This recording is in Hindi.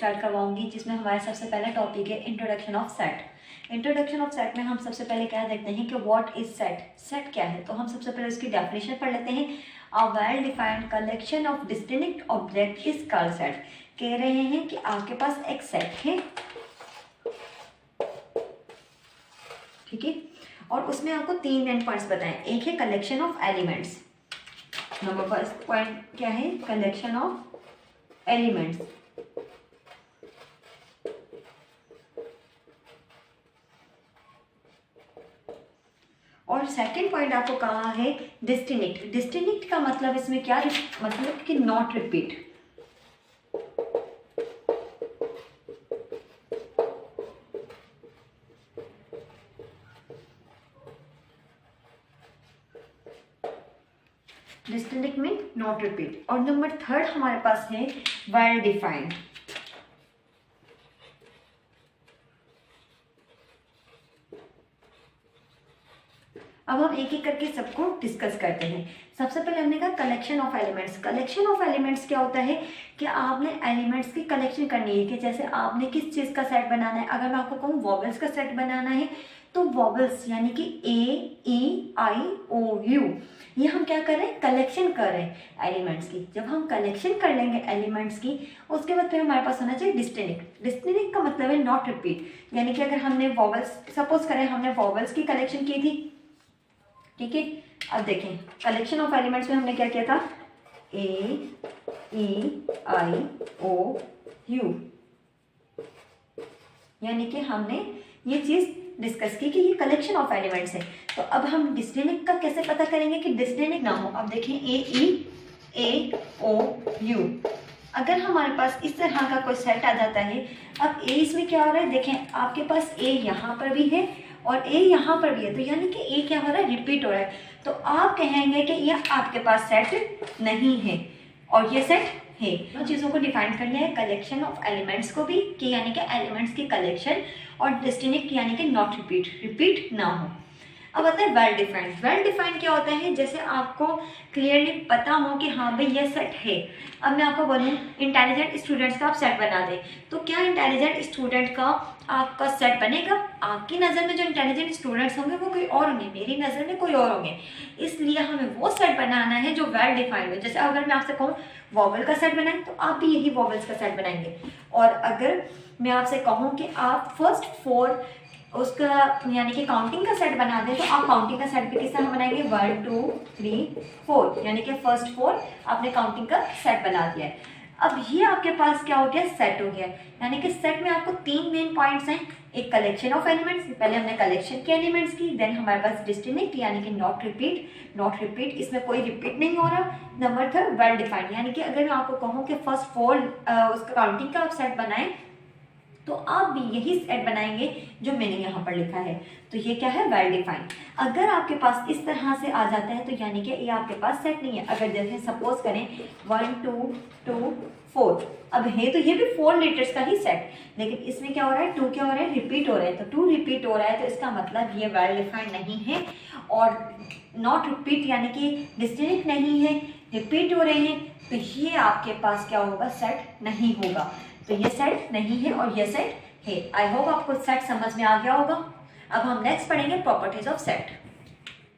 स्टार्ट करवाऊंगी, जिसमें हमारा सबसे पहला टॉपिक है introduction of set. Introduction of set में हम सबसे पहले क्या देखते हैं कि व्हाट इज सेट, सेट क्या है। तो हम सबसे पहले उसकी डेफिनेशन पढ़ लेते हैं। A well defined collection of distinct object is called set. कह रहे हैं कि आपके पास एक सेट है, ठीक है, और उसमें आपको तीन मेन पॉइंट्स बताएं। एक है collection of elements, number first point क्या है, कलेक्शन ऑफ एलिमेंट्स। और सेकंड पॉइंट आपको कहा है डिस्टिंक्ट। डिस्टिंक्ट का मतलब इसमें क्या मतलब कि not repeat. Distinct mean not repeat. और नंबर थर्ड हमारे पास है वेल डिफाइंड। अब हम एक एक करके सबको डिस्कस करते हैं। सबसे पहले हमने कहा collection of elements. Collection of elements क्या होता है कि आपने एलिमेंट्स की कलेक्शन करनी है, कि जैसे आपने किस चीज़ का सेट बनाना है। अगर मैं आपको कहूँ वॉवेल्स का सेट बनाना है तो वॉवेल्स यानी कि ए ई आई ओ यू, ये हम क्या कर रहे हैं, कलेक्शन कर रहे हैं एलिमेंट्स की। जब हम कलेक्शन कर लेंगे एलिमेंट्स की, उसके बाद फिर हमारे पास होना चाहिए डिस्टिंक्ट। डिस्टिंक्ट का मतलब है नॉट रिपीट, यानी कि अगर हमने वॉवेल्स, सपोज करें हमने वॉवेल्स की कलेक्शन की थी, ठीक है। अब देखें कलेक्शन ऑफ एलिमेंट्स में हमने क्या किया था, ए ई आई ओ यू, यानी कि हमने ये चीज डिस्कस की कि ये कलेक्शन ऑफ एलिमेंट्स है। तो अब हम डिस्टिंक्ट का कैसे पता करेंगे कि डिस्टिंक्ट ना हो। अब देखें ए ई ए ओ यू, अगर हमारे पास इस तरह का कोई सेट आ जाता है। अब ए इसमें क्या हो रहा है, देखें आपके पास ए यहाँ पर भी है और ए यहाँ पर भी है, तो यानी कि ए क्या हो रहा है, रिपीट हो रहा है। तो आप कहेंगे कि यह आपके पास सेट नहीं है और ये सेट है। दो चीज़ों को डिफाइन कर लिया है, कलेक्शन ऑफ एलिमेंट्स को भी कि यानी कि एलिमेंट्स की कलेक्शन, और डिस्टिंक्ट यानी कि नॉट रिपीट, रिपीट ना हो। अब आता है वेल डिफाइंड। वेल डिफाइंड क्या होता है, जैसे आपको क्लियरली पता हो कि हाँ भाई ये सेट है। अब मैं आपको बोलूँ इंटेलिजेंट स्टूडेंट्स का आप सेट बना दें, तो क्या इंटेलिजेंट स्टूडेंट का आपका सेट बनेगा? आपकी नज़र में जो इंटेलिजेंट स्टूडेंट्स होंगे वो कोई और होंगे, मेरी नज़र में कोई और होंगे। इसलिए हमें वो सेट बनाना है जो वेल डिफाइंड हो। जैसे अगर मैं आपसे कहूँ वॉवल का सेट बनाएं, तो आप भी यही वॉवल्स का सेट बनाएंगे। और अगर मैं आपसे कहूँ कि आप फर्स्ट 4 उसका यानी कि काउंटिंग का सेट बना दें, तो आप काउंटिंग का सेट भी किस तरह बनाएंगे, 1 2 3 4, यानी कि फर्स्ट 4 आपने काउंटिंग का सेट बना दिया है। अब ये आपके पास क्या हो गया, सेट हो गया। यानी कि सेट में आपको 3 मेन पॉइंट्स हैं। एक कलेक्शन ऑफ एलिमेंट्स, पहले हमने कलेक्शन के एलिमेंट्स की, देन हमारे पास डिस्टिंक्ट यानी कि नॉट रिपीट, नॉट रिपीट इसमें कोई रिपीट नहीं हो रहा। नंबर थर्ड वेल डिफाइंड, यानी कि अगर मैं आपको कहूँ कि फर्स्ट 4 उसका काउंटिंग का आप सेट बनाएं, तो आप भी यही सेट बनाएंगे जो मैंने यहाँ पर लिखा है। तो ये क्या है, वेल डिफाइंड। अगर आपके पास इस तरह से आ जाता है तो यानी कि ये आपके पास सेट नहीं है। अगर जैसे सपोज करें 1 2 2 4, अब है तो ये भी 4 लेटर्स का ही सेट, लेकिन इसमें क्या हो रहा है, 2 क्या हो रहा है, रिपीट हो रहा है। तो 2 रिपीट हो रहा है, तो इसका मतलब ये वेल डिफाइंड नहीं है। और नॉट रिपीट यानी कि डिस्टिंक्ट नहीं है, रिपीट हो रहे हैं, तो ये आपके पास क्या होगा, सेट नहीं होगा। तो ये सेट नहीं है और ये सेट है। आई होप आपको सेट समझ में आ गया होगा। अब हम नेक्स्ट पढ़ेंगे प्रॉपर्टीज ऑफ सेट।